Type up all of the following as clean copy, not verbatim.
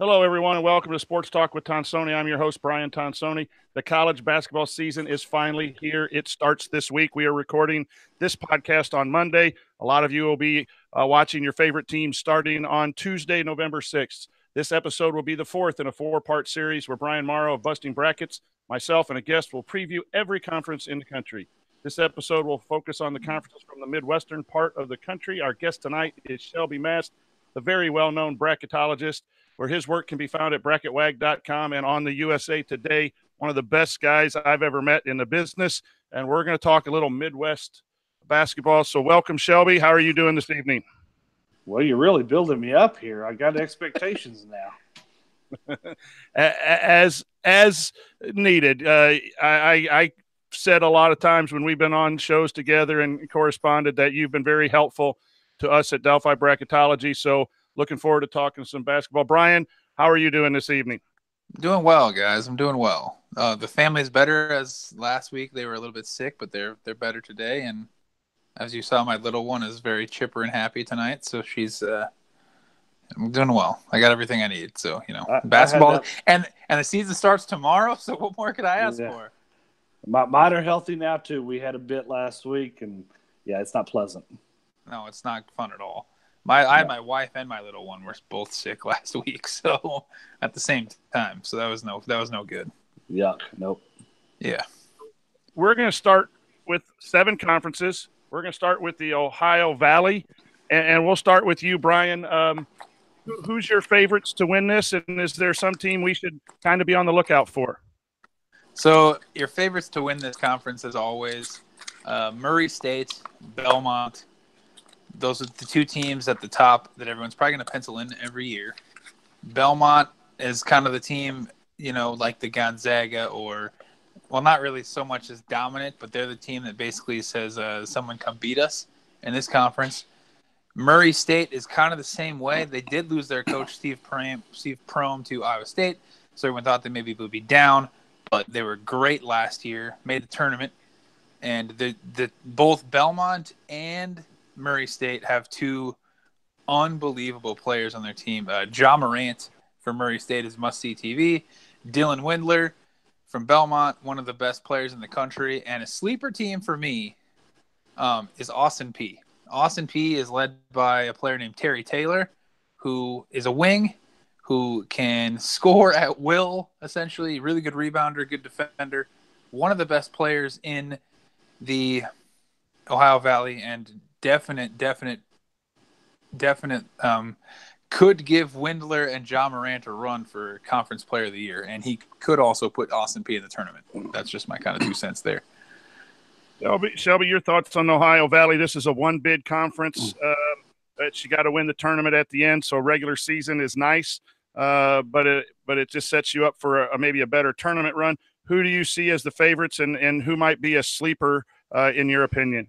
Hello, everyone, and welcome to Sports Talk with Tonsoni. I'm your host, Bryan Tonsoni. The college basketball season is finally here. It starts this week. We are recording this podcast on Monday. A lot of you will be watching your favorite team starting on Tuesday, November 6th. This episode will be the fourth in a four-part series where Bryan Mauro of Busting Brackets, myself, and a guest will preview every conference in the country. This episode will focus on the conferences from the Midwestern part of the country. Our guest tonight is Shelby Mast, the very well-known bracketologist, where his work can be found at bracketwag.com and on the USA Today. One of the best guys I've ever met in the business, and we're going to talk a little Midwest basketball. So welcome, Shelby. How are you doing this evening? Well, you're really building me up here. I got expectations now. as needed. I said a lot of times when we've been on shows together and corresponded that you've been very helpful to us at Delphi Bracketology. So looking forward to talking some basketball. Bryan, how are you doing this evening? Doing well, guys. I'm doing well. The family's better. As last week they were a little bit sick, but they're better today. And as you saw, my little one is very chipper and happy tonight. So she's I'm doing well. I got everything I need. So basketball and the season starts tomorrow. So what more could I ask for? Mine are healthy now too. We had a bit last week, and it's not pleasant. No, it's not fun at all. I had my wife and my little one were both sick last week, so at the same time. So that was no good. Yuck. Nope. Yeah. We're going to start with 7 conferences. We're going to start with the Ohio Valley, and we'll start with you, Bryan. Who's your favorites to win this, and is there some team we should kind of be on the lookout for? So your favorites to win this conference, as always, Murray State, Belmont. Those are the 2 teams at the top that everyone's probably going to pencil in every year. Belmont is kind of the team, like the Gonzaga not really so much as dominant, but they're the team that basically says someone come beat us in this conference. Murray State is kind of the same way. They did lose their coach, Steve Prohm, to Iowa State, so everyone thought they maybe would be down, but they were great last year, made the tournament. And both Belmont and Murray State have 2 unbelievable players on their team. Ja Morant from Murray State is must-see TV. Dylan Windler from Belmont, one of the best players in the country. And a sleeper team for me is Austin Peay. Austin Peay is led by a player named Terry Taylor, who is a wing, who can score at will, essentially. Really good rebounder, good defender. One of the best players in the Ohio Valley, and definite could give Windler and Ja Morant a run for Conference Player of the Year, and he could also put Austin Peay in the tournament. That's just my kind of 2 cents there. Shelby, your thoughts on Ohio Valley? This is a one-bid conference. But you got to win the tournament at the end, so regular season is nice, but it just sets you up for maybe a better tournament run. Who do you see as the favorites, and who might be a sleeper in your opinion?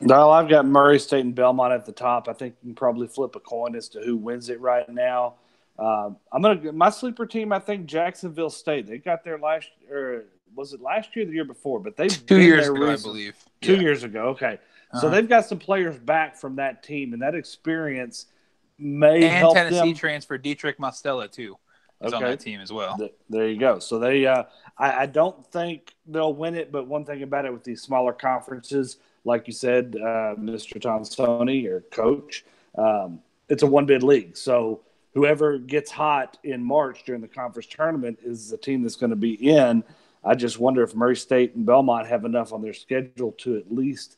No, I've got Murray State and Belmont at the top. I think you can probably flip a coin as to who wins it right now. My sleeper team, I think Jacksonville State. They got there last year. Was it last year or the year before? But they've 2 years ago, I believe. 2 years ago. Okay. Uh-huh. So they've got some players back from that team, and that experience may help them. And Tennessee transfer Dietrich Mastella, too, is on that team as well. There you go. So they I don't think they'll win it, but one thing about it with these smaller conferences, like you said, Mr. Tonsoni, your coach, it's a one-bid league. So whoever gets hot in March during the conference tournament is the team that's going to be in. I just wonder if Murray State and Belmont have enough on their schedule to at least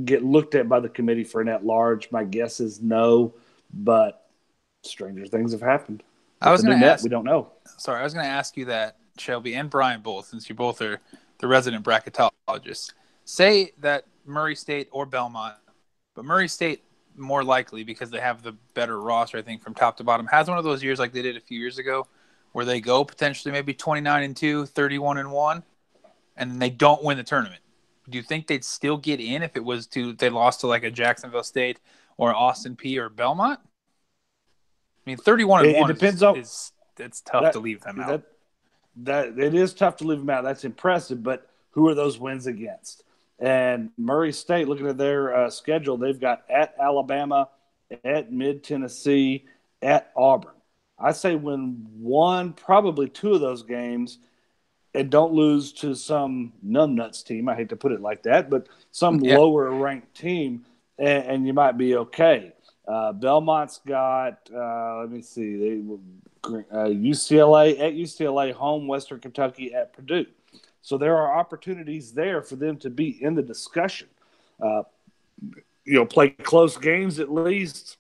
get looked at by the committee for an at-large. My guess is no, but stranger things have happened. I was going to ask. We don't know. Sorry, I was going to ask you that, Shelby and Bryan both, since you both are the resident bracketologists. Say that Murray State or Belmont, but Murray State more likely because they have the better roster, I think, from top to bottom, has one of those years like they did a few years ago where they go potentially maybe 29-2, 31-1, and then they don't win the tournament. Do you think they'd still get in if they lost to like a Jacksonville State or Austin Peay or Belmont? I mean, 31-1 it depends it's tough to leave them out. That it is tough to leave them out. That's impressive, but who are those wins against? And Murray State, looking at their schedule, they've got at Alabama, at Mid-Tennessee, at Auburn. I say win one, probably two of those games, and don't lose to some numbnuts team. I hate to put it like that, but some lower ranked team, and you might be okay. Belmont's got, let me see, UCLA home, Western Kentucky at Purdue. So there are opportunities there for them to be in the discussion. Play close games at least.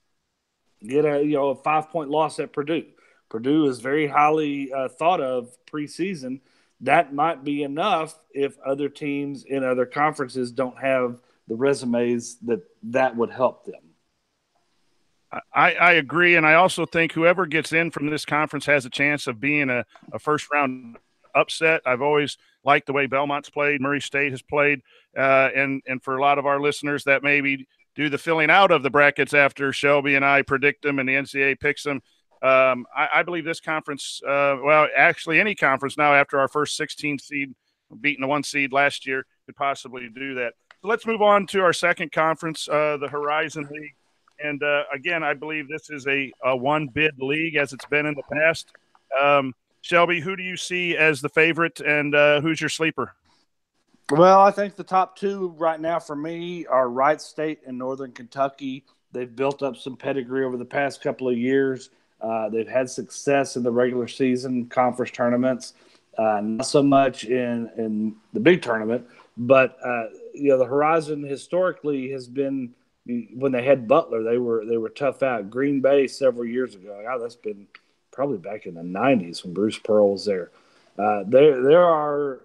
Get a 5-point loss at Purdue. Purdue is very highly thought of preseason. That might be enough if other teams in other conferences don't have the resumes that would help them. I agree, and I also think whoever gets in from this conference has a chance of being a first-round upset. I've always liked the way Belmont's played, Murray State has played, and for a lot of our listeners that maybe do the filling out of the brackets after Shelby and I predict them and the NCAA picks them. I believe this conference, actually any conference now after our first 16 seed beating the 1 seed last year could possibly do that. So let's move on to our second conference, the Horizon League. And again, I believe this is a one-bid league as it's been in the past. Shelby, who do you see as the favorite, and who's your sleeper? Well, I think the top two right now for me are Wright State and Northern Kentucky. They've built up some pedigree over the past couple of years. They've had success in the regular season conference tournaments, not so much in the big tournament. But the Horizon historically has been, when they had Butler, they were tough out. Green Bay several years ago. That's been probably back in the 90s when Bruce Pearl was there. There are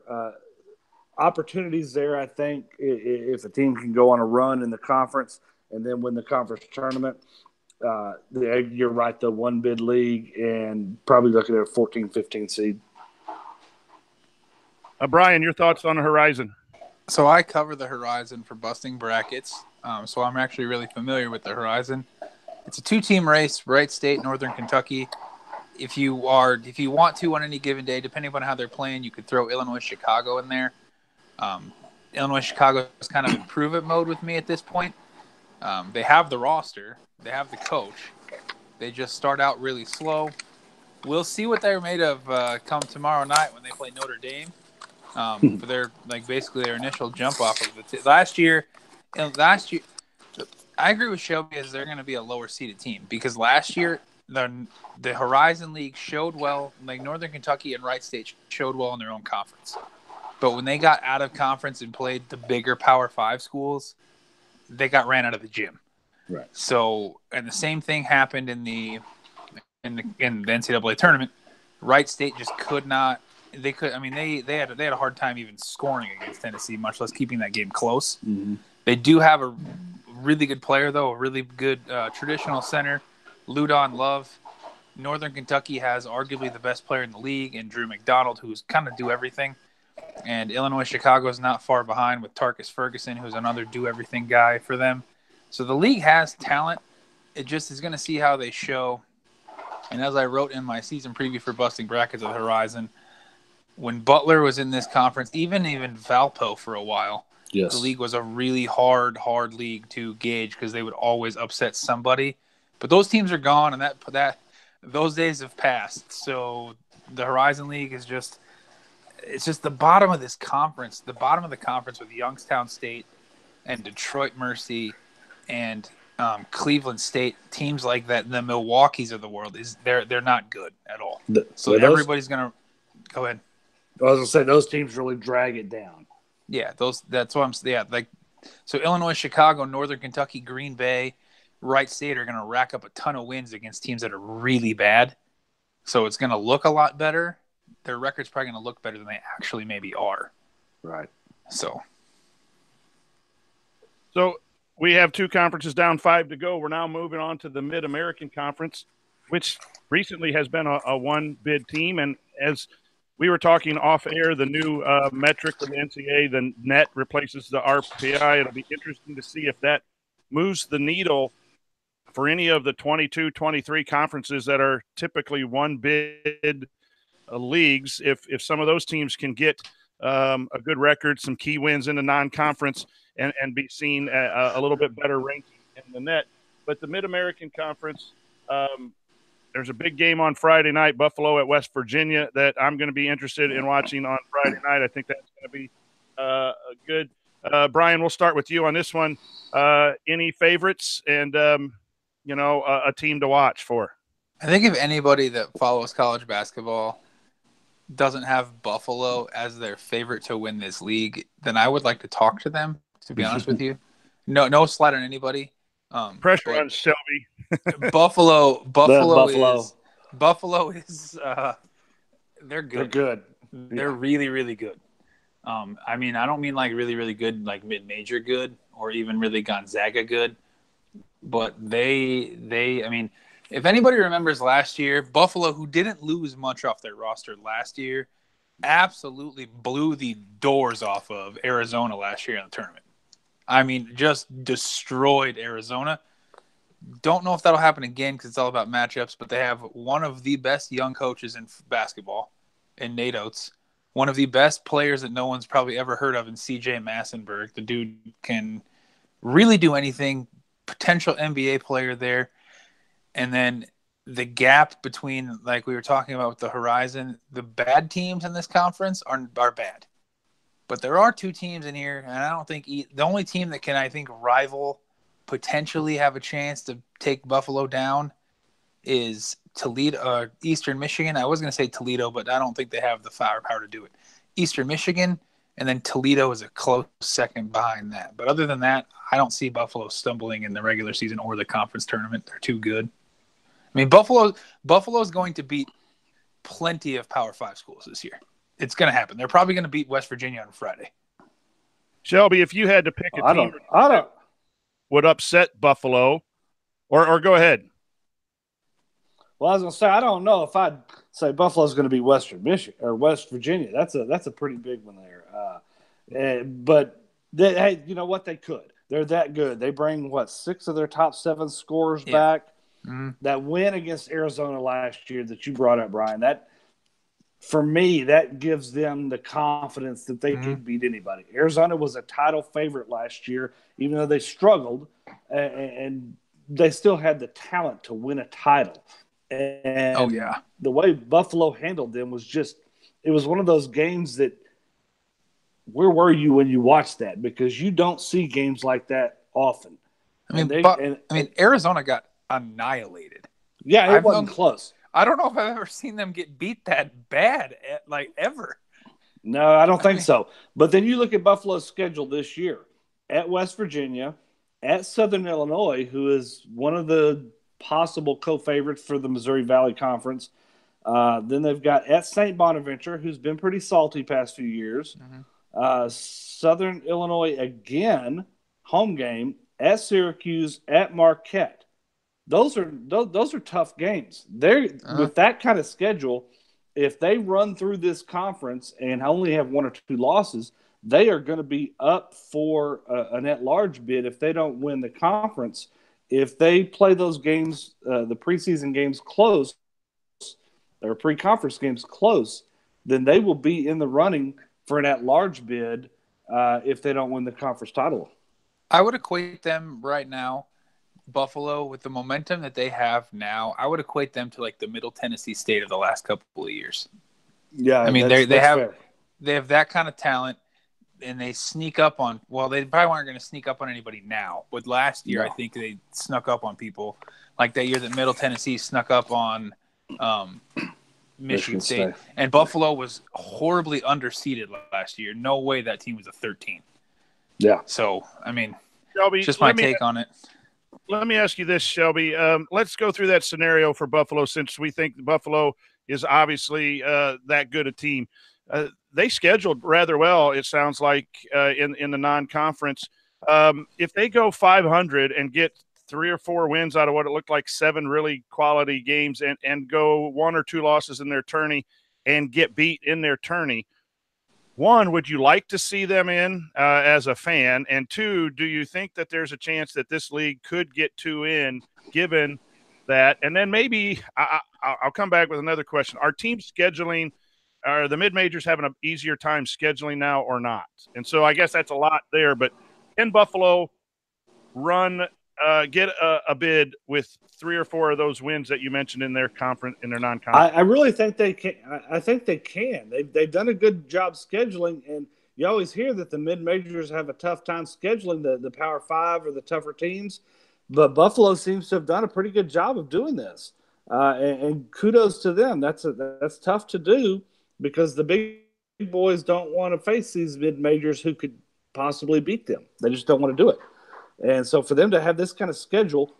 opportunities there, I think, if a team can go on a run in the conference and then win the conference tournament. You're right, the one-bid league, and probably looking at a 14, 15 seed. Bryan, your thoughts on the Horizon? So I cover the Horizon for Busting Brackets, so I'm actually really familiar with the Horizon. It's a two-team race, Wright State, Northern Kentucky. If you want to on any given day, depending on how they're playing, you could throw Illinois Chicago in there. Illinois Chicago is kind of in prove-it mode with me at this point. They have the roster. They have the coach. They just start out really slow. We'll see what they're made of come tomorrow night when they play Notre Dame. For their basically their initial jump off of last year. I agree with Shelby as they're going to be a lower seeded team because last year the Horizon League showed well. Like Northern Kentucky and Wright State showed well in their own conference, but when they got out of conference and played the bigger Power 5 schools, they got ran out of the gym. Right. So, and the same thing happened in the NCAA tournament. Wright State just could not. They could. I mean, they had a hard time even scoring against Tennessee, much less keeping that game close. Mm-hmm. They do have a really good player, though, a really good traditional center, Ludon Love. Northern Kentucky has arguably the best player in the league, and Drew McDonald, who's kind of do everything. And Illinois Chicago is not far behind with Tarkus Ferguson, who's another do everything guy for them. So the league has talent. It just is going to see how they show. And as I wrote in my season preview for Busting Brackets of the Horizon, when Butler was in this conference, even Valpo for a while, yes, the league was a really hard league to gauge because they would always upset somebody. But those teams are gone, and that those days have passed. So the Horizon League is just the bottom of this conference, the bottom of the conference with Youngstown State and Detroit Mercy and Cleveland State, teams like that, the Milwaukees of the world, they're not good at all. Everybody's going to – go ahead. I was going to say those teams really drag it down. Yeah, that's what I'm – yeah, so Illinois, Chicago, Northern Kentucky, Green Bay, Wright State are going to rack up a ton of wins against teams that are really bad. So it's going to look a lot better. Their record's probably going to look better than they actually maybe are. Right. So we have two conferences down, 5 to go. We're now moving on to the Mid-American Conference, which recently has been a one-bid team. And as we were talking off air, the new metric from the NCAA, the net replaces the RPI. It'll be interesting to see if that moves the needle for any of the 22, 23 conferences that are typically one-bid leagues. If some of those teams can get a good record, some key wins in the non-conference, and be seen a little bit better ranking in the net. But the Mid-American Conference, There's a big game on Friday night, Buffalo at West Virginia, that I'm going to be interested in watching on Friday night. I think that's going to be good. Bryan, we'll start with you on this one. Any favorites and, a team to watch for? I think if anybody that follows college basketball doesn't have Buffalo as their favorite to win this league, then I would like to talk to them, to be honest with you. No slight on anybody. Pressure on Shelby. Buffalo is they're good. They're good. They're really, really good. I mean, I don't mean like really, really good, like mid-major good, or even really Gonzaga good, but they I mean, if anybody remembers last year, Buffalo, who didn't lose much off their roster last year, absolutely blew the doors off of Arizona last year in the tournament. I mean, just destroyed Arizona. Don't know if that'll happen again because it's all about matchups, but they have one of the best young coaches in basketball in Nate Oates, one of the best players that no one's probably ever heard of in CJ Massenberg. The dude can really do anything, potential NBA player there. And then the gap between, like we were talking about with the horizon, the bad teams in this conference are bad. But there are two teams in here, and I don't think the only team that can, I think, rival, potentially have a chance to take Buffalo down is Toledo, Eastern Michigan. I was going to say Toledo, but I don't think they have the firepower to do it. Eastern Michigan, and then Toledo is a close second behind that. But other than that, I don't see Buffalo stumbling in the regular season or the conference tournament. They're too good. I mean, Buffalo's going to beat plenty of Power 5 schools this year. It's going to happen. They're probably going to beat West Virginia on Friday. Shelby, if you had to pick a team that would upset Buffalo, or go ahead. Well, I was going to say, I don't know if I'd say Buffalo's going to be Western Michigan or West Virginia. That's a pretty big one there. But hey, you know what? They could. They're that good. They bring 6 of their top 7 scorers back. Mm-hmm. That win against Arizona last year that you brought up, Bryan, that for me, that gives them the confidence that they can beat anybody. Arizona was a title favorite last year, even though they struggled, and they still had the talent to win a title. And the way Buffalo handled them was it was one of those games that, where were you when you watched that? Because you don't see games like that often. I mean, Arizona got annihilated. Yeah, it wasn't close. I don't know if I've ever seen them get beat that bad, ever. No, I don't think so. But then you look at Buffalo's schedule this year. At West Virginia, at Southern Illinois, who is one of the possible co-favorites for the Missouri Valley Conference. Then they've got at St. Bonaventure, who's been pretty salty past few years. Mm-hmm. Southern Illinois again, home game, at Syracuse, at Marquette. Those are tough games. With that kind of schedule, if they run through this conference and only have 1 or 2 losses, they are going to be up for an at-large bid if they don't win the conference. If they play those games, the preseason games close, or pre-conference games close, then they will be in the running for an at-large bid if they don't win the conference title. I would equate them right now, Buffalo, with the momentum that they have now, I would equate them to like the Middle Tennessee State of the last couple of years. Yeah, I mean they have that kind of talent, and they sneak up on. Well, they probably aren't going to sneak up on anybody now, but last year I think they snuck up on people, like that year that Middle Tennessee snuck up on Michigan State, and Buffalo was horribly underseeded last year. No way that team was a 13. Yeah. So I mean, Shelby, just my take on it. Let me ask you this, Shelby. Let's go through that scenario for Buffalo, since we think Buffalo is obviously that good a team. They scheduled rather well, it sounds like, in the non-conference. If they go 500 and get 3 or 4 wins out of what it looked like 7 really quality games, and go 1 or 2 losses in their tourney and get beat in their tourney, one, would you like to see them in as a fan? And 2, do you think that there's a chance that this league could get 2 in, given that? And then maybe I'll come back with another question. Are teams scheduling, are the mid-majors having an easier time scheduling now or not? And so I guess that's a lot there. But can Buffalo run get a bid with 3 or 4 of those wins that you mentioned in their conference, in their non-conference? I really think they can. I think they can. They've done a good job scheduling, and you always hear that the mid-majors have a tough time scheduling the Power Five or the tougher teams, but Buffalo seems to have done a pretty good job of doing this. And kudos to them. That's tough to do because the big boys don't want to face these mid-majors who could possibly beat them. They just don't want to do it. And so for them to have this kind of schedule,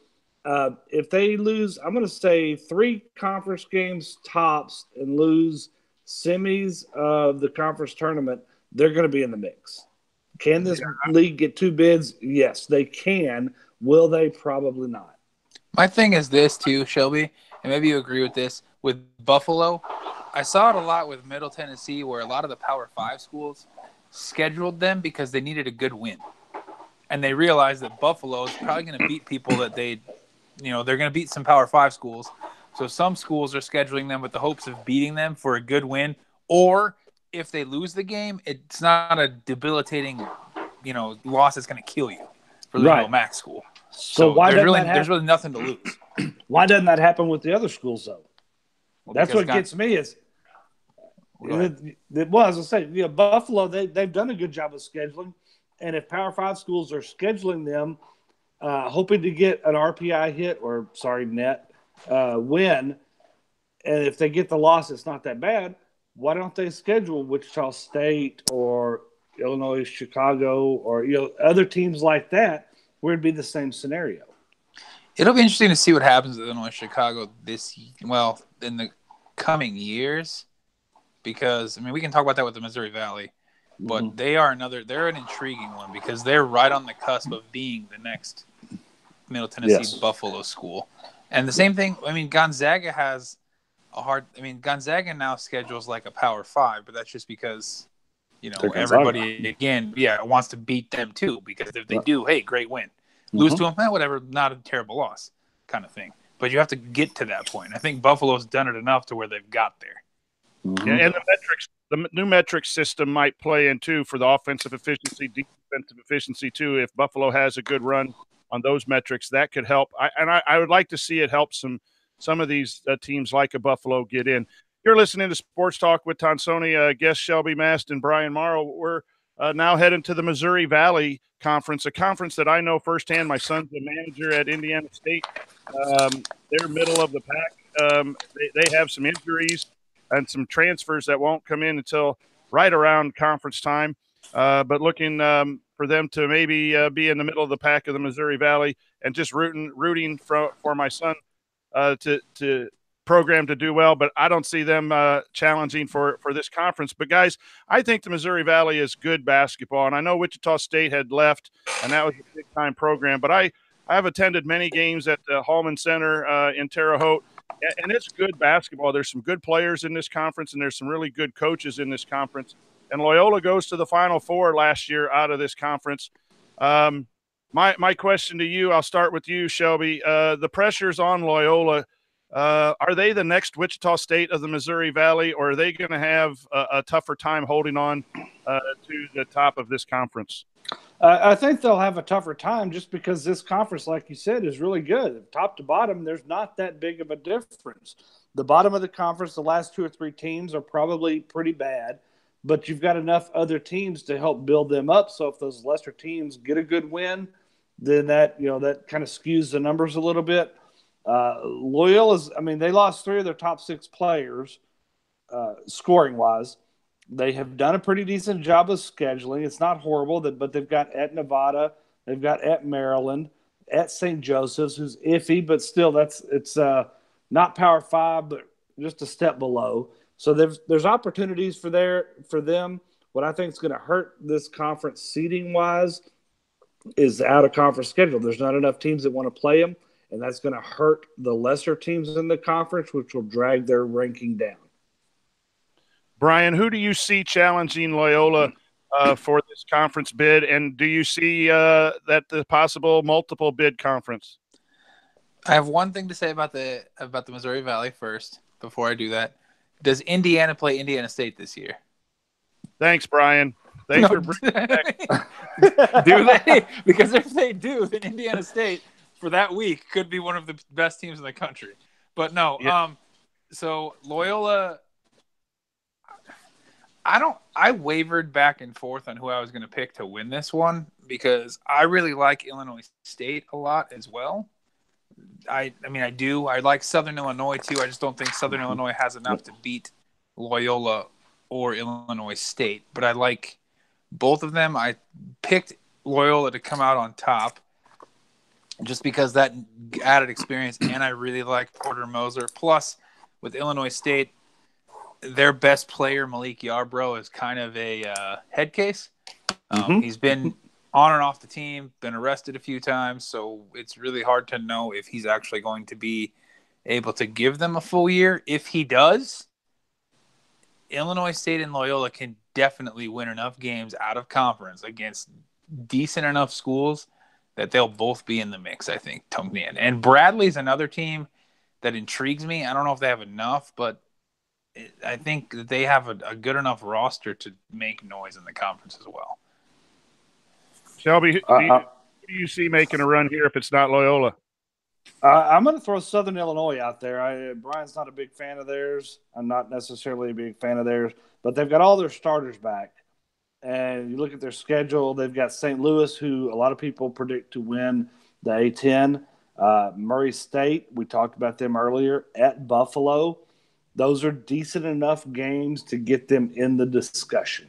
if they lose, I'm going to say 3 conference games tops and lose semis of the conference tournament, they're going to be in the mix. Can this league get 2 bids? Yes, they can. Will they? Probably not. My thing is this too, Shelby, and maybe you agree with this. With Buffalo, I saw it a lot with Middle Tennessee where a lot of the Power 5 schools scheduled them because they needed a good win. And they realized that Buffalo is probably going to beat people that they're going to beat some Power 5 schools. So some schools are scheduling them with the hopes of beating them for a good win. Or if they lose the game, it's not a debilitating, loss that's going to kill you for losing to a MAC school. So why there's really nothing to lose. Why doesn't that happen with the other schools, though? Well, that's what gets me is as I say, Buffalo, they've done a good job of scheduling. And if Power 5 schools are scheduling them, hoping to get an RPI hit net win, and if they get the loss, it's not that bad, why don't they schedule Wichita State or Illinois, Chicago, or other teams like that where it'd be the same scenario? It'll be interesting to see what happens with Illinois, Chicago in the coming years, because we can talk about that with the Missouri Valley. But they're an intriguing one because they're right on the cusp of being the next Middle Tennessee Buffalo school. And the same thing, Gonzaga has Gonzaga now schedules like a Power 5, but that's just because, everybody, again, wants to beat them too, because if they do, hey, great win. Lose to them, whatever, not a terrible loss kind of thing. But you have to get to that point. I think Buffalo's done it enough to where they've got there. Yeah, and the new metric system might play in too for the offensive efficiency, defensive efficiency too. If Buffalo has a good run on those metrics, that could help. I would like to see it help some of these teams like a Buffalo get in. You're listening to Sports Talk with Tonsoni, guest Shelby Mast and Bryan Mauro. We're now heading to the Missouri Valley Conference, a conference that I know firsthand. My son's a manager at Indiana State. They're middle of the pack. They have some injuries and some transfers that won't come in until right around conference time. But looking for them to maybe be in the middle of the pack of the Missouri Valley, and just rooting for my son to program to do well. But I don't see them challenging for this conference. But, guys, I think the Missouri Valley is good basketball. And I know Wichita State had left, and that was a big-time program. But I have attended many games at the Hallman Center in Terre Haute. And it's good basketball. There's some good players in this conference, and there's some really good coaches in this conference. And Loyola goes to the Final Four last year out of this conference. My question to you, I'll start with you, Shelby. The pressure's on Loyola. Are they the next Wichita State of the Missouri Valley, or are they going to have a tougher time holding on to the top of this conference? I think they'll have a tougher time just because this conference, like you said, is really good. Top to bottom, there's not that big of a difference. The bottom of the conference, the last 2 or 3 teams are probably pretty bad, but you've got enough other teams to help build them up. So if those lesser teams get a good win, then that kind of skews the numbers a little bit. Loyola's, they lost 3 of their top 6 players scoring-wise. They have done a pretty decent job of scheduling. It's not horrible, but they've got at Nevada, they've got at Maryland, at St. Joseph's, who's iffy, but still it's not Power 5, but just a step below. So there's opportunities for them. What I think is going to hurt this conference seeding-wise is the out-of-conference schedule. There's not enough teams that want to play them, and that's going to hurt the lesser teams in the conference, which will drag their ranking down. Bryan, who do you see challenging Loyola for this conference bid, and do you see that the possible multiple bid conference? I have one thing to say about the Missouri Valley first. Before I do that, does Indiana play Indiana State this year? Thanks, Bryan. Thanks for bringing it back. Do they? Because if they do, then Indiana State for that week could be one of the best teams in the country. But no, so Loyola, I wavered back and forth on who I was going to pick to win this one because I really like Illinois State a lot as well. I do. I like Southern Illinois too. I just don't think Southern Illinois has enough to beat Loyola or Illinois State. But I like both of them. I picked Loyola to come out on top just because that added experience, and I really like Porter Moser. Plus, with Illinois State, their best player, Malik Yarbrough, is kind of a head case. He's been on and off the team, been arrested a few times, so it's really hard to know if he's actually going to be able to give them a full year. If he does, Illinois State and Loyola can definitely win enough games out of conference against decent enough schools that they'll both be in the mix, I think, And Bradley's another team that intrigues me. I don't know if they have enough, but I think that they have a good enough roster to make noise in the conference as well. Shelby, who do you see making a run here if it's not Loyola? I'm going to throw Southern Illinois out there. Bryan's not a big fan of theirs. I'm not necessarily a big fan of theirs, but they've got all their starters back. And you look at their schedule, they've got St. Louis, who a lot of people predict to win the A-10. Murray State, we talked about them earlier, at Buffalo. Those are decent enough games to get them in the discussion.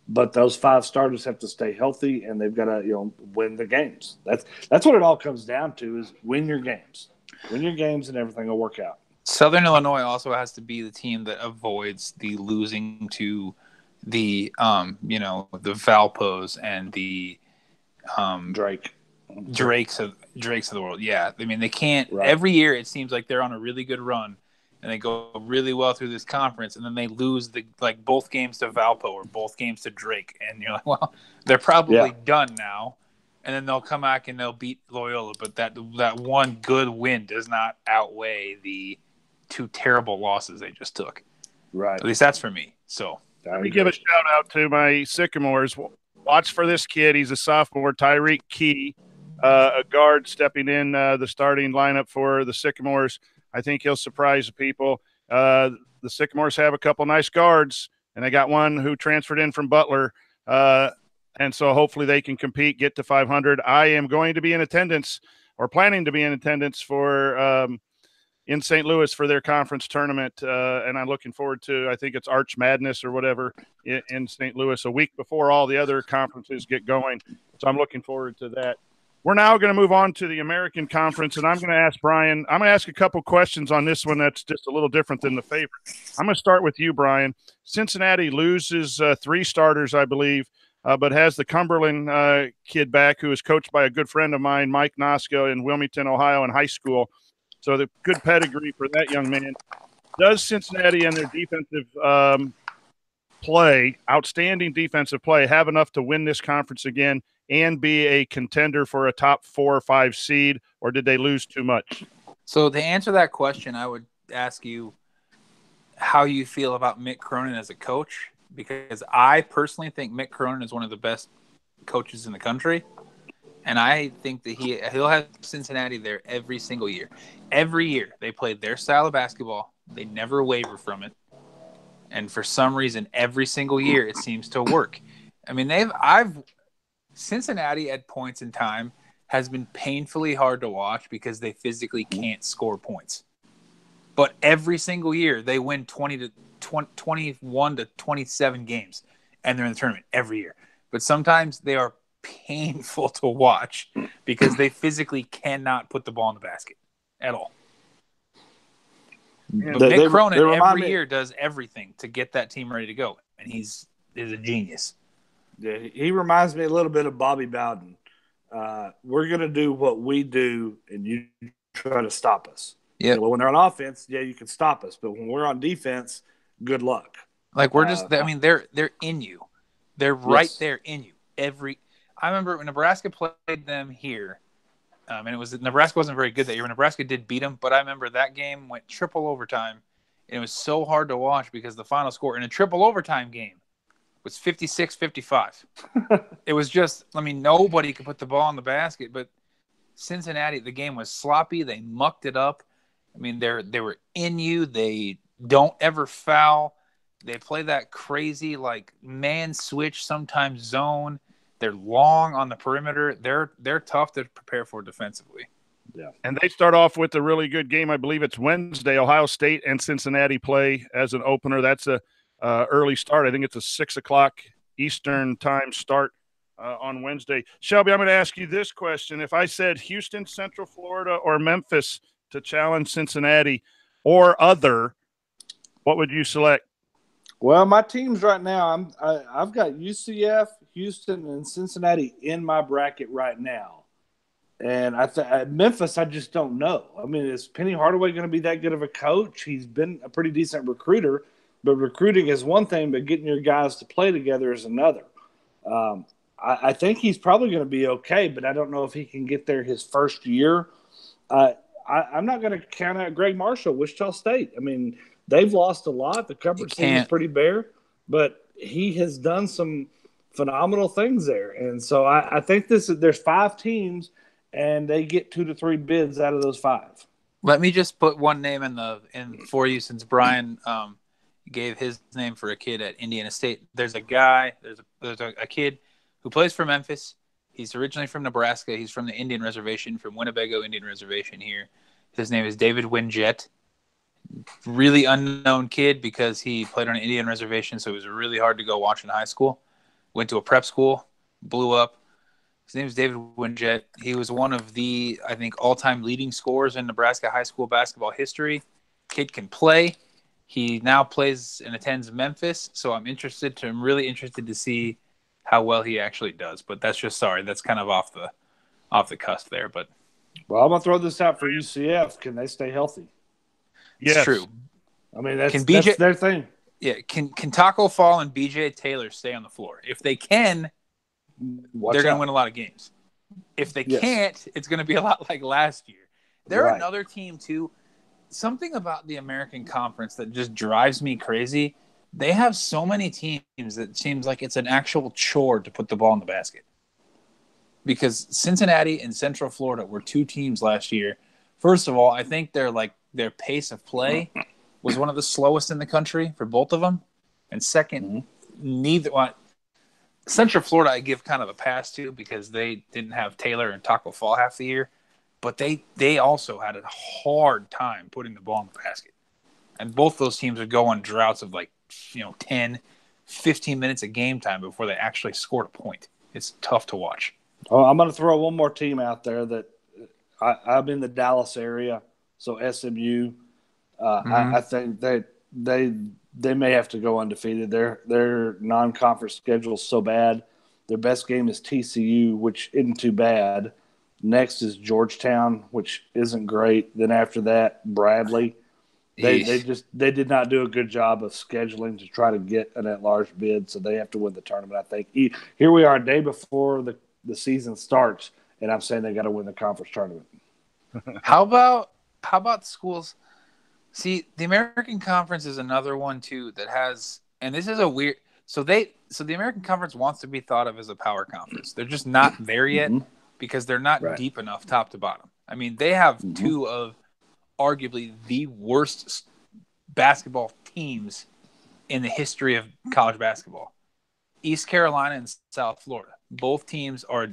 But those 5 starters have to stay healthy, and they've got to win the games. That's what it all comes down to is win your games. Win your games, and everything will work out. Southern Illinois also has to be the team that avoids the losing to the the Valpos and the Drakes of the world. Yeah, I mean they can't. Right. Every year it seems like they're on a really good run and they go really well through this conference, and then they lose both games to Valpo or both games to Drake, and you're like, well, they're probably done now. And then they'll come back and they'll beat Loyola, but that one good win does not outweigh the 2 terrible losses they just took. Right. At least that's for me. So. Let me give a shout out to my Sycamores. Watch for this kid. He's a sophomore, Tyreek Key, a guard stepping in the starting lineup for the Sycamores. I think he'll surprise people. The Sycamores have a couple nice guards, and they got one who transferred in from Butler. And so hopefully they can compete, get to 500. I am going to be in attendance or planning to be in attendance for in St. Louis for their conference tournament, and I'm looking forward to, I think it's Arch Madness or whatever in St. Louis a week before all the other conferences get going. So I'm looking forward to that. We're now going to move on to the American Conference, and I'm going to ask Bryan. I'm going to ask a couple questions on this one that's just a little different than the favorite. I'm going to start with you, Bryan. Cincinnati loses 3 starters, I believe, but has the Cumberland kid back who is coached by a good friend of mine, Mike Noska, in Wilmington, Ohio in high school. So the good pedigree for that young man. Does Cincinnati and their defensive play, outstanding defensive play, have enough to win this conference again and be a contender for a top 4 or 5 seed, or did they lose too much? So to answer that question, I would ask you how you feel about Mick Cronin as a coach, because I personally think Mick Cronin is one of the best coaches in the country. And I think that he'll have Cincinnati there every single year. Every year they play their style of basketball. They never waver from it. And for some reason, every single year it seems to work. I mean, Cincinnati at points in time has been painfully hard to watch because they physically can't score points. But every single year they win 21 to 27 games, and they're in the tournament every year. But sometimes they are painful to watch because they physically cannot put the ball in the basket at all. But Mick Cronin every year does everything to get that team ready to go, and he's a genius. Yeah, he reminds me a little bit of Bobby Bowden. We're going to do what we do, and you try to stop us. Yeah. Well, when they're on offense, you can stop us, but when we're on defense, good luck. Like we're just, they're in you. They're right there in you. I remember when Nebraska played them here, and Nebraska wasn't very good that year. Nebraska did beat them, but I remember that game went triple overtime, and it was so hard to watch because the final score in a triple overtime game was 56-55. It was just, nobody could put the ball in the basket, but Cincinnati, the game was sloppy. They mucked it up. I mean, they were in you. They don't ever foul. They play that crazy like man switch, sometimes zone. They're long on the perimeter. They're tough to prepare for defensively. Yeah, and they start off with a really good game. I believe it's Wednesday. Ohio State and Cincinnati play as an opener. That's a early start. I think it's a 6:00 Eastern time start on Wednesday. Shelby, I'm going to ask you this question: if I said Houston, Central Florida, or Memphis to challenge Cincinnati, or other, what would you select? Well, my teams right now, I've got UCF, Houston, and Cincinnati in my bracket right now. And Memphis, I just don't know. I mean, is Penny Hardaway going to be that good of a coach? He's been a pretty decent recruiter, but recruiting is one thing, but getting your guys to play together is another. I think he's probably going to be okay, but I don't know if he can get there his first year. I'm not going to count out Greg Marshall, Wichita State. I mean, they've lost a lot. The conference team is pretty bare, but he has done some phenomenal things there. And so I think there's 5 teams, and they get 2 to 3 bids out of those 5. Let me just put one name in for you, since Bryan gave his name for a kid at Indiana State. There's a guy, there's a kid who plays for Memphis. He's originally from Nebraska. He's from the Indian Reservation, from Winnebago Indian Reservation here. His name is David Winjett. Really unknown kid because he played on an Indian reservation, so it was really hard to go watch in high school. Went to a prep school, blew up. His name is David Winjett. He was one of the, I think, all-time leading scorers in Nebraska high school basketball history. Kid can play. He now plays and attends Memphis, so I'm really interested to see how well he actually does. But that's kind of off the cusp there. But well, I'm gonna throw this out for UCF. Can they stay healthy? Yes. It's true. I mean, that's their thing. Yeah, can Taco Fall and BJ Taylor stay on the floor? If they can, they're going to win a lot of games. If they can't, it's going to be a lot like last year. They're another team, too. Something about the American Conference that just drives me crazy. They have so many teams that it seems like it's an actual chore to put the ball in the basket. Because Cincinnati and Central Florida were 2 teams last year. First of all, I think their pace of play was one of the slowest in the country for both of them. And second, Central Florida I give kind of a pass to because they didn't have Taylor and Taco Fall half the year. But they also had a hard time putting the ball in the basket. And both those teams would go on droughts of 10, 15 minutes of game time before they actually scored a point. It's tough to watch. Oh, I'm going to throw one more team out there that I'm in the Dallas area, so SMU. I think they may have to go undefeated. Their non-conference schedule is so bad. Their best game is TCU, which isn't too bad. Next is Georgetown, which isn't great. Then after that, Bradley. They did not do a good job of scheduling to try to get an at-large bid, so they have to win the tournament, I think. Here we are a day before the season starts, and I'm saying they got to win the conference tournament. How about schools? See, the American Conference is another one too that has, and this is a weird. So the American Conference wants to be thought of as a power conference. They're just not there yet because they're not deep enough top to bottom. I mean, they have 2 of arguably the worst basketball teams in the history of college basketball. East Carolina and South Florida. Both teams are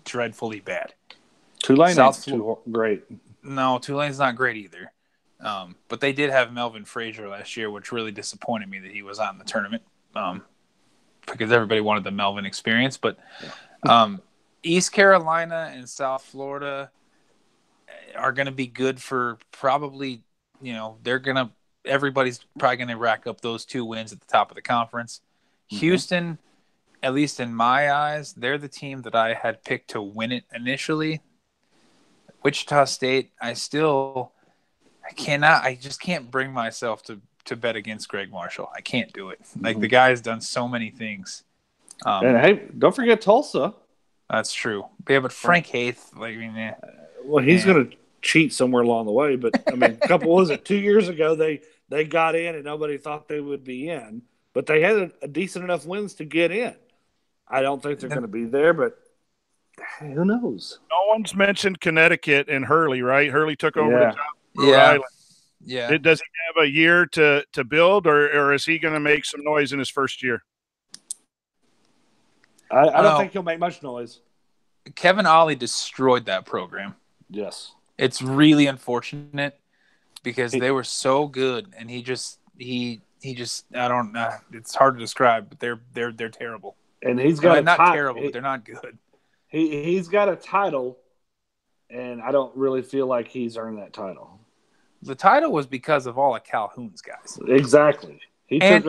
dreadfully bad. Tulane is too great. No, Tulane's not great either. But they did have Melvin Frazier last year, which really disappointed me that he was on the tournament because everybody wanted the Melvin experience. But East Carolina and South Florida are going to be good for probably, everybody's probably going to rack up those 2 wins at the top of the conference. Houston, at least in my eyes, they're the team that I had picked to win it initially. Wichita State, I just can't bring myself to bet against Greg Marshall. I can't do it. The guy has done so many things. And hey, don't forget Tulsa. That's true. Yeah, but Frank Haith, well, he's going to cheat somewhere along the way. But I mean, 2 years ago they got in and nobody thought they would be in, but they had a decent enough wins to get in. I don't think they're going to be there, but Who knows? No one's mentioned Connecticut and Hurley, right? Hurley took over the job in Rhode Yeah. Island. Yeah. Does he have a year to build, or is he going to make some noise in his first year? I don't think he'll make much noise. Kevin Ollie destroyed that program. Yes. It's really unfortunate because they were so good, and he just I don't know. It's hard to describe, but they're terrible. And he's got not terrible, but they're not good. He's got a title, and I don't really feel like he's earned that title. The title was because of all of Calhoun's guys. Exactly. And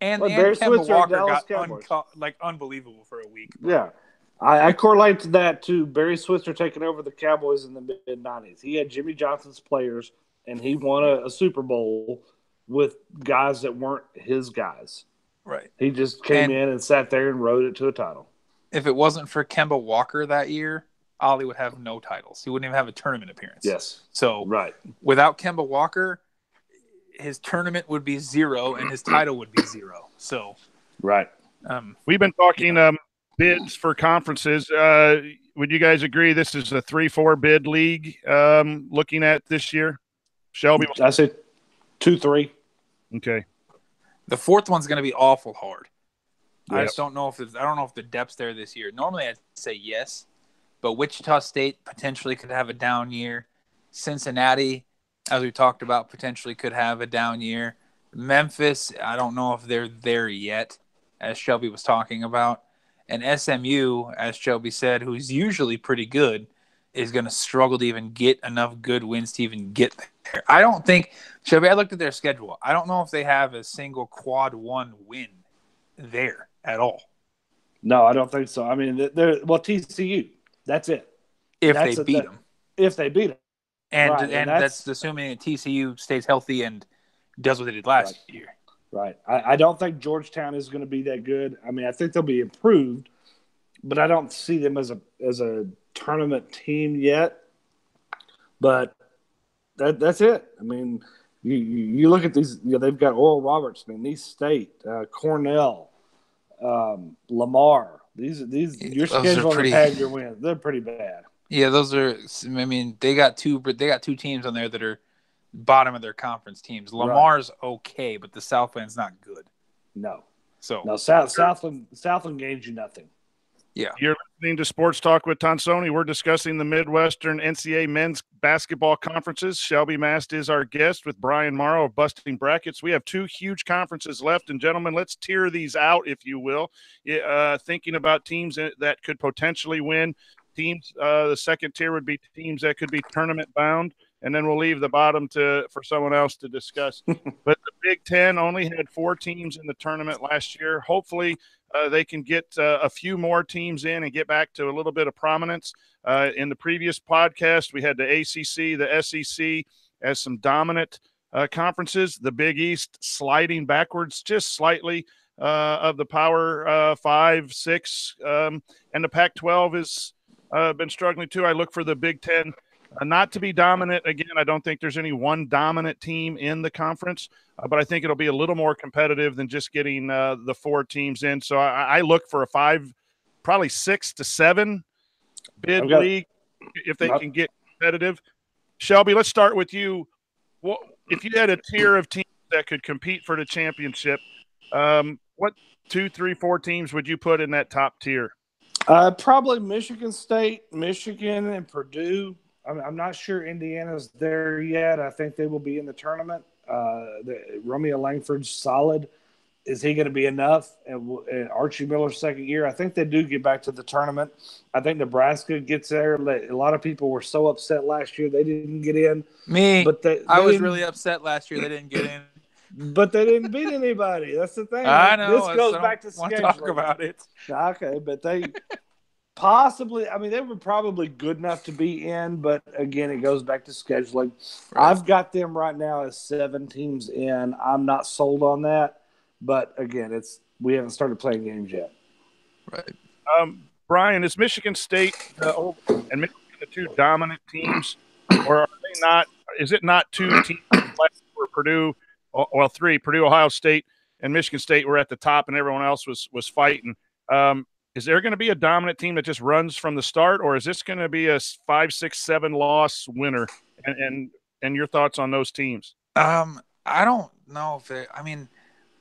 Kemba Walker got unbelievable for a week. Yeah. I correlate that to Barry Switzer taking over the Cowboys in the mid-'90s. He had Jimmy Johnson's players, and he won a Super Bowl with guys that weren't his guys. Right. He just came in and sat there and rode it to a title. If it wasn't for Kemba Walker that year, Ollie would have no titles. He wouldn't even have a tournament appearance. Yes. So without Kemba Walker, his tournament would be 0 and his title would be 0. So we've been talking bids for conferences. Would you guys agree this is a 3-4 bid league looking at this year? Shelby? I say 2-3. Okay. The fourth one's going to be awful hard. Yep. I just don't know if the depth's there this year. Normally I'd say yes, but Wichita State potentially could have a down year. Cincinnati, as we talked about, potentially could have a down year. Memphis, I don't know if they're there yet, as Shelby was talking about. And SMU, as Shelby said, who's usually pretty good, is going to struggle to even get enough good wins to even get there. I don't think – Shelby, I looked at their schedule. I don't know if they have a single quad 1 win there at all. No, I don't think so. I mean, TCU. That's it. If they beat them. If they beat them. And that's assuming that TCU stays healthy and does what they did last year. Right. I don't think Georgetown is going to be that good. I mean, I think they'll be improved, but I don't see them as a tournament team yet. But that's it. I mean, you look at these. They've got Oral Roberts, East State, Cornell, Lamar. These your schedule and pad your wins. They're pretty bad. Yeah, those are. I mean, they got two teams on there that are bottom of their conference teams. Lamar's okay, but the Southland's not good. No. So Southland gains you nothing. Yeah. You're listening to Sports Talk with Tonsoni. We're discussing the Midwestern NCAA men's basketball conferences. Shelby Mast is our guest with Bryan Mauro of Busting Brackets. We have 2 huge conferences left, and gentlemen, let's tier these out, if you will. Thinking about teams that could potentially win. Teams, the second tier would be teams that could be tournament bound, and then we'll leave the bottom for someone else to discuss. But the Big Ten only had 4 teams in the tournament last year. Hopefully they can get a few more teams in and get back to a little bit of prominence. In the previous podcast, we had the ACC, the SEC as some dominant conferences. The Big East sliding backwards just slightly of the Power 5, 6, and the Pac-12 has been struggling too. I look for the Big Ten not to be dominant. Again, I don't think there's any one dominant team in the conference, but I think it'll be a little more competitive than just getting the 4 teams in. So I look for a 5, probably 6 to 7 bid league if they can get competitive. Shelby, let's start with you. Well, if you had a tier of teams that could compete for the championship, what 2, 3, 4 teams would you put in that top tier? Probably Michigan State, Michigan, and Purdue. I'm not sure Indiana's there yet. I think they will be in the tournament. Romeo Langford's solid. Is he going to be enough? And Archie Miller's second year, I think they do get back to the tournament. I think Nebraska gets there. A lot of people were so upset last year they didn't get in. I was really upset last year they didn't get in. But they didn't beat anybody. That's the thing. I know. This goes back to scheduling. Talk about it. Okay, but they possibly – I mean, they were probably good enough to be in, but, again, it goes back to scheduling. Right. I've got them right now as 7 teams in. I'm not sold on that. But, again, we haven't started playing games yet. Right. Bryan, is Michigan State and Michigan the 2 dominant teams, or are they not – is it not 2 teams where Purdue – well, 3, Purdue, Ohio State, and Michigan State were at the top, and everyone else was fighting. is there going to be a dominant team that just runs from the start, or is this going to be a 5, 6, 7 loss winner? And your thoughts on those teams? I don't know if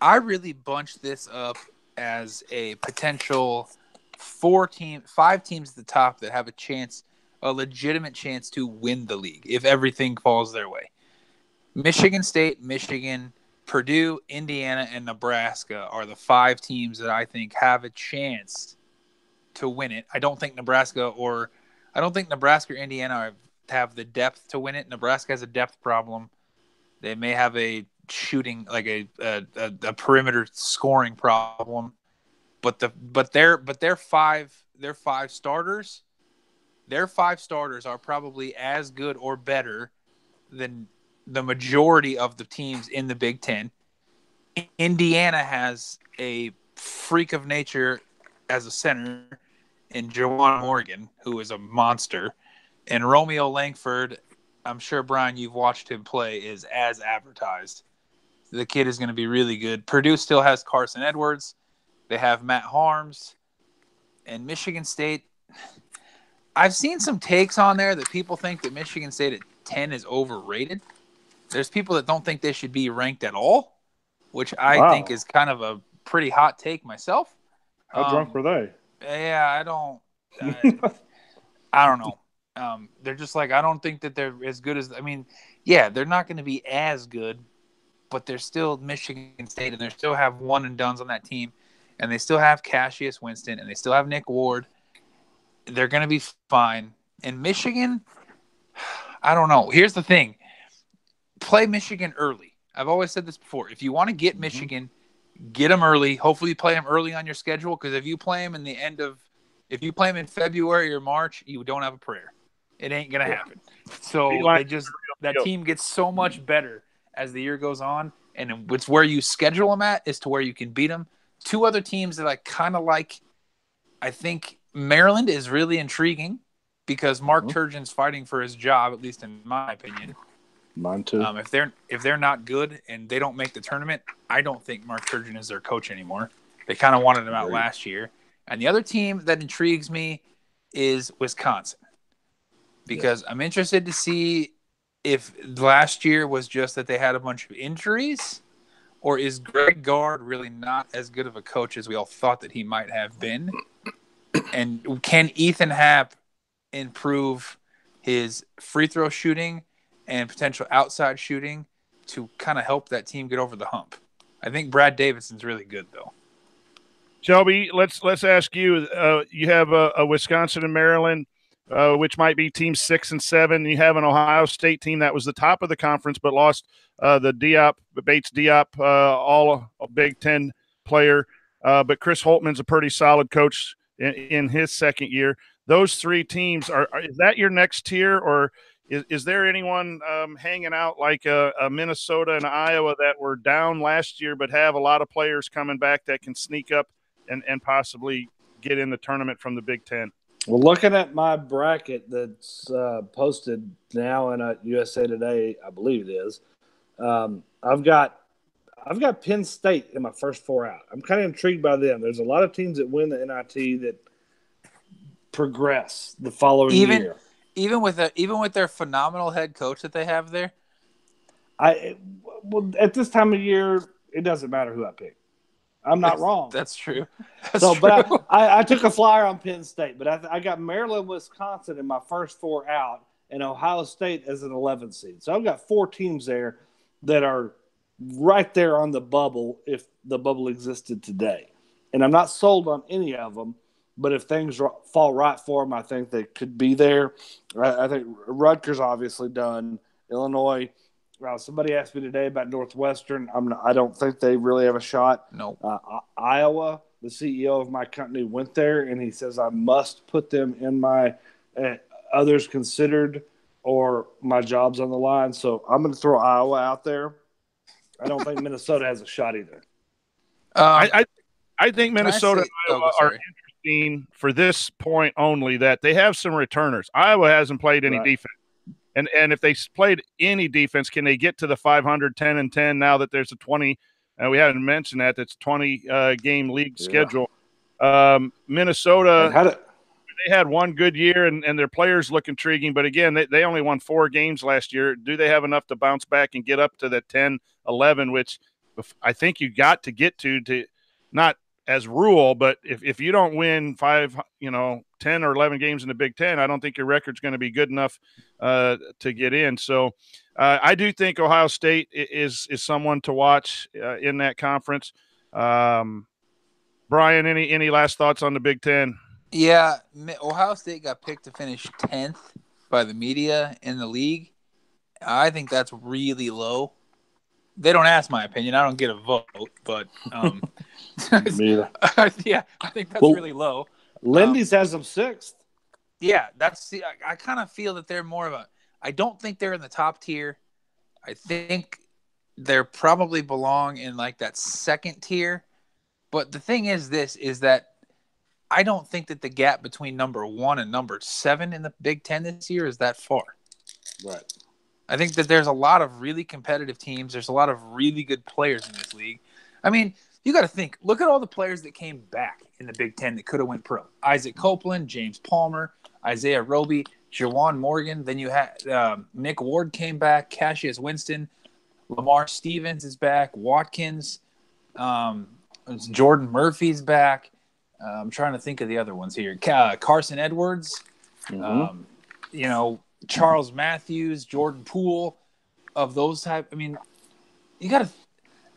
I really bunched this up as a potential 5 teams at the top that have a legitimate chance to win the league if everything falls their way. Michigan State, Michigan, Purdue, Indiana, and Nebraska are the 5 teams that I think have a chance to win it. I don't think Nebraska or Indiana have the depth to win it. Nebraska has a depth problem. They may have a shooting, like a perimeter scoring problem, but their five starters are probably as good or better than the majority of the teams in the Big Ten. Indiana has a freak of nature as a center in Jawan Morgan, who is a monster, and Romeo Langford. I'm sure, Brian, you've watched him play, is as advertised. The kid is going to be really good. Purdue still has Carson Edwards. They have Matt Harms. And Michigan State, I've seen some takes on there that people think that Michigan State at 10 is overrated. There's people that don't think they should be ranked at all, which I think is kind of a pretty hot take myself. How drunk were they? Yeah, I don't know. They're just like, I don't think that they're as good as, they're not going to be as good, but they're still Michigan State, and they still have one and dones on that team, and they still have Cassius Winston, and they still have Nick Ward. They're going to be fine. And Michigan, I don't know. Here's the thing. Play Michigan early. I've always said this before. If you want to get Michigan, get them early. Hopefully play them early on your schedule, because if you play them in February or March, you don't have a prayer. It ain't going to happen. So that team gets so much better as the year goes on, and it's where you schedule them at is to where you can beat them. 2 other teams that I kind of like, I think Maryland is really intriguing because Mark Turgeon's fighting for his job, at least in my opinion. Mine too. If they're not good and they don't make the tournament, I don't think Mark Turgeon is their coach anymore. They kind of wanted him out last year. And the other team that intrigues me is Wisconsin, because I'm interested to see if last year was just that they had a bunch of injuries, or is Greg Gard really not as good of a coach as we all thought that he might have been? And can Ethan Happ improve his free throw shooting and potential outside shooting to kind of help that team get over the hump? I think Brad Davidson's really good, though. Shelby, let's ask you. You have a Wisconsin and Maryland, which might be teams 6 and 7. You have an Ohio State team that was the top of the conference but lost the Bates Diop, all a Big Ten player. But Chris Holtman's a pretty solid coach in his second year. Those 3 teams is that your next tier, or is there anyone hanging out like a Minnesota and Iowa that were down last year but have a lot of players coming back that can sneak up and possibly get in the tournament from the Big Ten? Well, looking at my bracket that's posted now in USA Today, I believe it is, I've got Penn State in my first 4 out. I'm kind of intrigued by them. There's a lot of teams that win the NIT that progress the following year. Even with their phenomenal head coach that they have there? At this time of year, it doesn't matter who I pick. I'm not wrong. That's true. But I took a flyer on Penn State, but I got Maryland, Wisconsin in my first 4 out, and Ohio State as an 11th seed. So I've got 4 teams there that are right there on the bubble if the bubble existed today. And I'm not sold on any of them, but if things fall right for them, I think they could be there. I think Rutgers obviously done. Illinois. Somebody asked me today about Northwestern. I don't think they really have a shot. No. Iowa, the CEO of my company went there, and he says I must put them in my others considered or my job's on the line. So I'm going to throw Iowa out there. I don't think Minnesota has a shot either. I think Minnesota and Iowa are interesting for this point only, that they have some returners. Iowa hasn't played any defense. And if they played any defense, can they get to the 500, 10-10 now that there's a 20 we haven't mentioned that's 20 game league schedule? Minnesota, they had one good year, and their players look intriguing. But again, they only won 4 games last year. Do they have enough to bounce back and get up to the 10-11, which I think you got to get to not as rule, but if you don't win 5, 10 or 11 games in the Big Ten, I don't think your record's going to be good enough to get in. So I do think Ohio State is someone to watch in that conference. Brian, any last thoughts on the Big Ten? Yeah, Ohio State got picked to finish 10th by the media in the league. I think that's really low. They don't ask my opinion. I don't get a vote, but yeah, I think that's really low. Lindy's has them 6th. Yeah, I kind of feel that they're more of a. I don't think they're in the top tier. I think they're probably belong in like that second tier. But the thing is that I don't think that the gap between number 1 and number 7 in the Big Ten this year is that far. Right. I think that there's a lot of really competitive teams. There's a lot of really good players in this league. I mean, you got to think. Look at all the players that came back in the Big Ten that could have went pro. Isaac Copeland, James Palmer, Isaiah Roby, Jawan Morgan. Then you had Nick Ward came back. Cassius Winston. Lamar Stevens is back. Watkins. Jordan Murphy's back. I'm trying to think of the other ones here. Carson Edwards. Mm-hmm. Charles Matthews, Jordan Poole, of those type. I mean,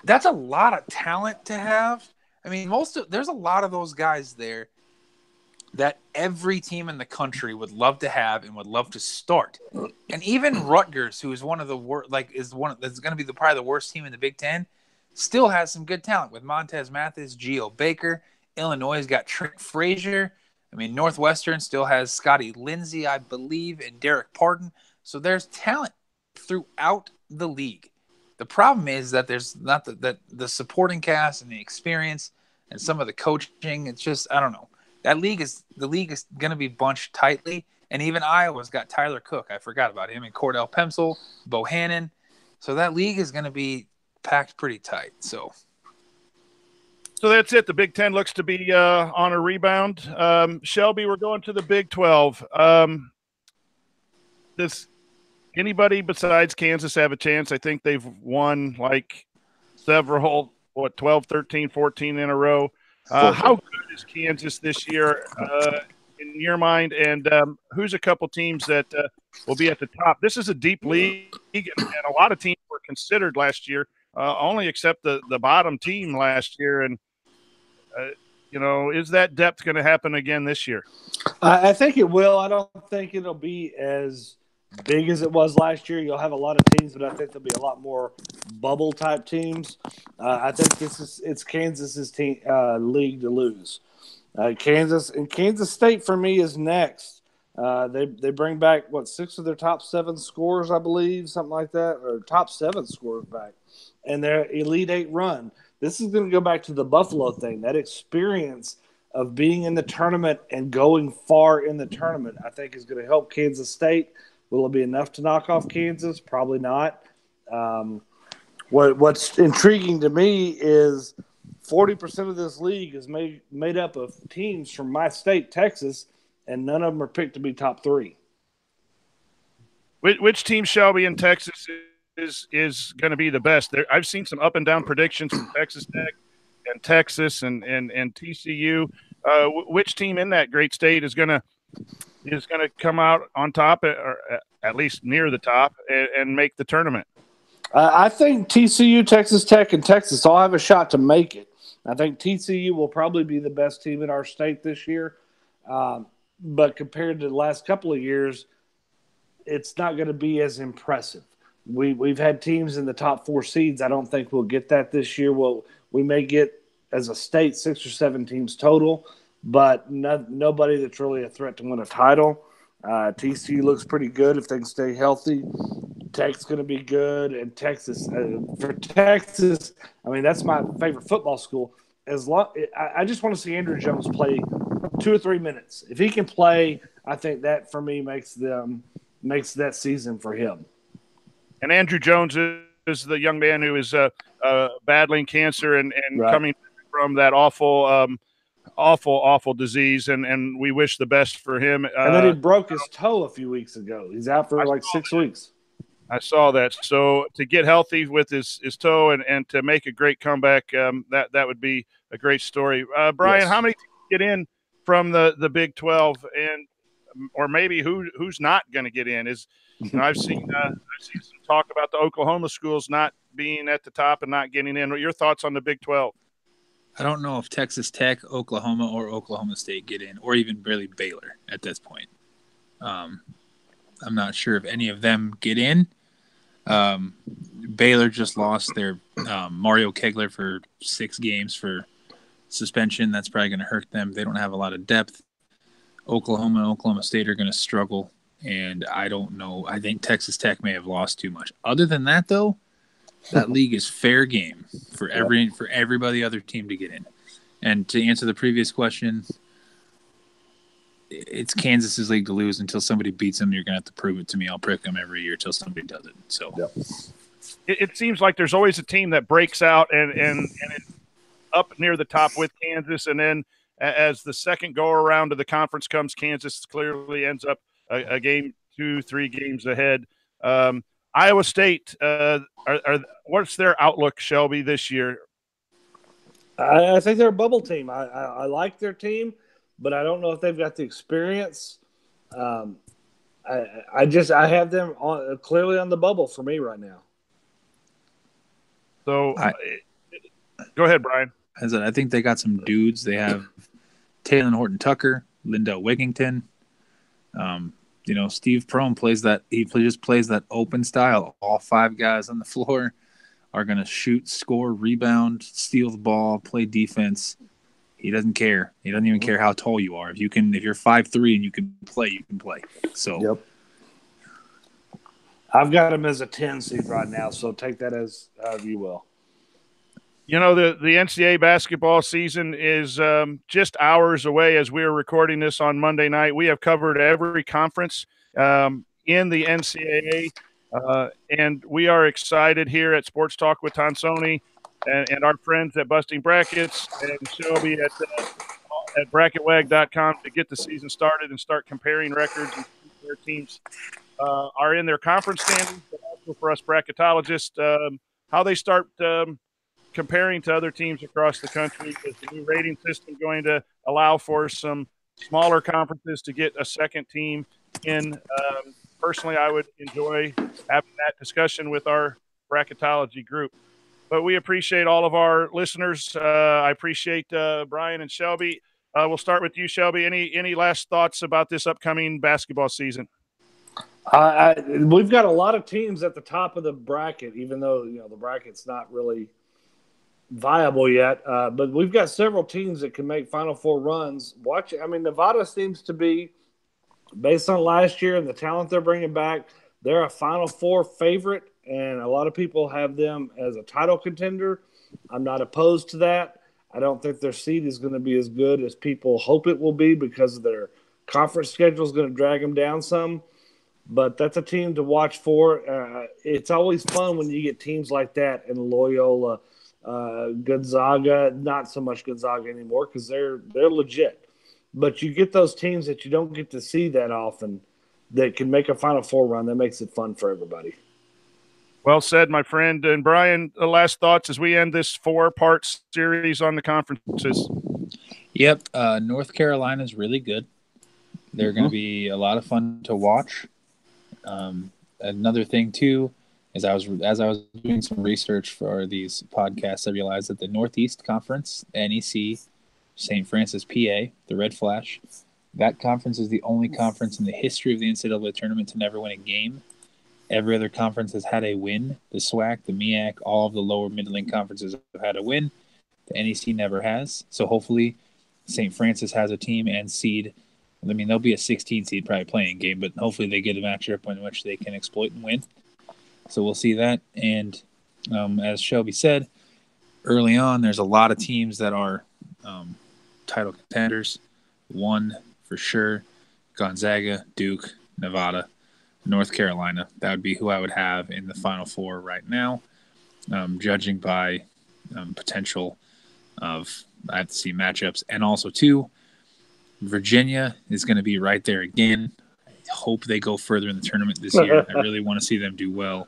that's a lot of talent to have. I mean, there's a lot of those guys there that every team in the country would love to have and would love to start. And even Rutgers, who is one of the worst, that's going to be probably the worst team in the Big Ten, still has some good talent with Montez Mathis, Geo Baker. Illinois has got Trent Frazier. I mean, Northwestern still has Scotty Lindsey, I believe, and Derek Parton. So there's talent throughout the league. The problem is that there's not the supporting cast and the experience and some of the coaching. It's just, I don't know. The league is going to be bunched tightly. And even Iowa's got Tyler Cook. I forgot about him. And Cordell Pemsel, Bohannon. So that league is going to be packed pretty tight. So that's it. The Big Ten looks to be on a rebound. Shelby, we're going to the Big 12. Does anybody besides Kansas have a chance? I think they've won like several, 12, 13, 14 in a row. How good is Kansas this year in your mind? And who's a couple teams that will be at the top? This is a deep league, and a lot of teams were considered last year, only except the bottom team last year. And is that depth going to happen again this year? I think it will. I don't think it'll be as big as it was last year. You'll have a lot of teams, but I think there'll be a lot more bubble type teams. I think it's Kansas's team league to lose. Kansas State for me is next. They bring back 6 of their top 7 scorers, I believe, something like that, or top 7 scorers back, and their Elite 8 run. This is going to go back to the Buffalo thing. That experience of being in the tournament and going far in the tournament, I think, is going to help Kansas State. Will it be enough to knock off Kansas? Probably not. What's intriguing to me is 40% of this league is made up of teams from my state, Texas, and none of them are picked to be top 3. Which team, Shelby, in Texas is going to be the best? I've seen some up and down predictions from Texas Tech and Texas and TCU. Which team in that great state is going to come out on top, or at least near the top, and make the tournament? I think TCU, Texas Tech, and Texas all have a shot to make it. I think TCU will probably be the best team in our state this year. But compared to the last couple of years, it's not going to be as impressive. We've had teams in the top 4 seeds. I don't think we'll get that this year. We may get, as a state, 6 or 7 teams total, but nobody that's really a threat to win a title. TCU looks pretty good if they can stay healthy. Tech's going to be good, and Texas for Texas, I mean, that's my favorite football school. I just want to see Andrew Jones play 2 or 3 minutes. If he can play, I think that for me makes that season for him. And Andrew Jones is the young man who is battling cancer and right. coming from that awful awful disease, and we wish the best for him. And then he broke his toe a few weeks ago. He's out for like 6 weeks. I saw that. So to get healthy with his toe and to make a great comeback, that would be a great story. Bryan, Yes. how many teams get in from the Big 12, and or maybe who's not going to get in? I've seen some talk about the Oklahoma schools not being at the top and not getting in. What are your thoughts on the Big 12? I don't know if Texas Tech, Oklahoma, or Oklahoma State get in, or even really Baylor at this point. I'm not sure if any of them get in. Baylor just lost their Mario Kegler for 6 games for suspension. That's probably going to hurt them. They don't have a lot of depth. Oklahoma and Oklahoma State are going to struggle, and I don't know. I think Texas Tech may have lost too much. Other than that, though, that league is fair game for everybody other team to get in. And to answer the previous question, it's Kansas's league to lose until somebody beats them. You're going to have to prove it to me. I'll prick them every year until somebody does it. So it seems like there's always a team that breaks out and it's up near the top with Kansas, and then as the second go around to the conference comes, Kansas clearly ends up a game, 2-3 games ahead. Iowa State, what's their outlook, Shelby, this year? I think they're a bubble team. I like their team, but I don't know if they've got the experience. I have them clearly on the bubble for me right now. So, go ahead, Bryan. I think they got some dudes. They have Taylor Horton-Tucker, Lindell Wigington. Steve Prohm plays that. He just plays that open style. All 5 guys on the floor are going to shoot, score, rebound, steal the ball, play defense. He doesn't care. He doesn't even care how tall you are. If you're 5'3" and you can play, you can play. So, yep. I've got him as a 10 seed right now. So take that as you will. The NCAA basketball season is just hours away as we are recording this on Monday night. We have covered every conference in the NCAA, and we are excited here at Sports Talk with Tonsoni and our friends at Busting Brackets and Shelby at bracketwag.com to get the season started and start comparing records and their teams are in their conference standings, but also for us bracketologists, how they start comparing to other teams across the country. Is the new rating system going to allow for some smaller conferences to get a second team in? Personally, I would enjoy having that discussion with our bracketology group. But we appreciate all of our listeners. I appreciate Bryan and Shelby. We'll start with you, Shelby. Any last thoughts about this upcoming basketball season? We've got a lot of teams at the top of the bracket, even though the bracket's not really viable yet. But we've got several teams that can make Final Four runs. Nevada seems to be, based on last year and the talent they're bringing back, they're a Final Four favorite, and a lot of people have them as a title contender. I'm not opposed to that. I don't think their seed is going to be as good as people hope it will be because of their conference schedule is going to drag them down some. But that's a team to watch for. It's always fun when you get teams like that in Loyola, Gonzaga. Not so much Gonzaga anymore because they're legit. But you get those teams that you don't get to see that often that can make a Final Four run. That makes it fun for everybody. Well said, my friend. And Bryan, the last thoughts as we end this 4-part series on the conferences. Yep. North Carolina's really good. They're going to be a lot of fun to watch. Another thing, too, is as I was doing some research for these podcasts, I realized that the Northeast Conference, NEC, St. Francis, PA, the Red Flash, that conference is the only conference in the history of the NCAA tournament to never win a game. Every other conference has had a win. The SWAC, the MEAC, all of the lower middling conferences have had a win. The NEC never has. So hopefully St. Francis has a team and seed. I mean, there'll be a 16 seed probably playing game, but hopefully they get a matchup in which they can exploit and win. So we'll see that. And as Shelby said, early on, there's a lot of teams that are title contenders. One for sure, Gonzaga, Duke, Nevada, North Carolina. That would be who I would have in the Final Four right now, judging by potential of I have to see matchups. And also, too, Virginia is going to be right there again. I hope they go further in the tournament this year. I really want to see them do well.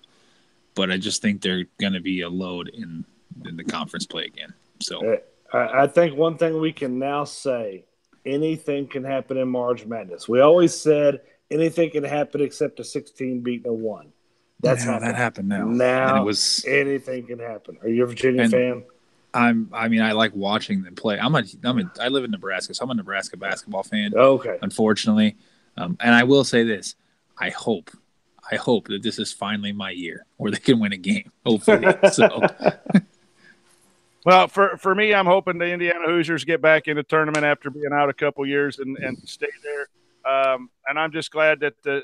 But I just think they're going to be a load in the conference play again. So I think one thing we can now say, anything can happen in March Madness. We always said anything can happen except a 16 beating a 1. That happened now. Now anything can happen. Are you a Virginia fan? I like watching them play. I live in Nebraska, so I'm a Nebraska basketball fan. Okay. Unfortunately. And I will say this. I hope that this is finally my year where they can win a game. Hopefully. So well, for me, I'm hoping the Indiana Hoosiers get back in the tournament after being out a couple years and stay there. And I'm just glad that the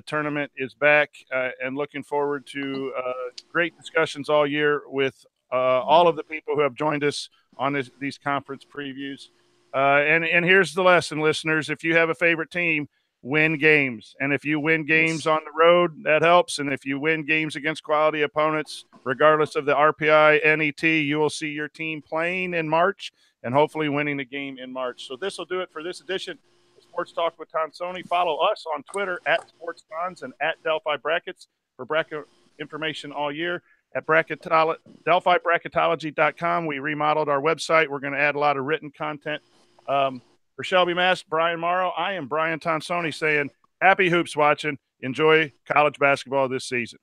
tournament is back and looking forward to great discussions all year with all of the people who have joined us on these conference previews. And here's the lesson, listeners. If you have a favorite team, win games. And if you win games on the road, that helps. And if you win games against quality opponents, regardless of the RPI, NET, you will see your team playing in March and hopefully winning the game in March. So this will do it for this edition of Sports Talk with Tonsoni. Follow us on Twitter at SportsTons and at Delphi Brackets for bracket information all year. At DelphiBracketology.com, we remodeled our website. We're going to add a lot of written content. For Shelby, Mast, Bryan, Mauro, I am Bryan Tonsoni saying happy hoops watching. Enjoy college basketball this season.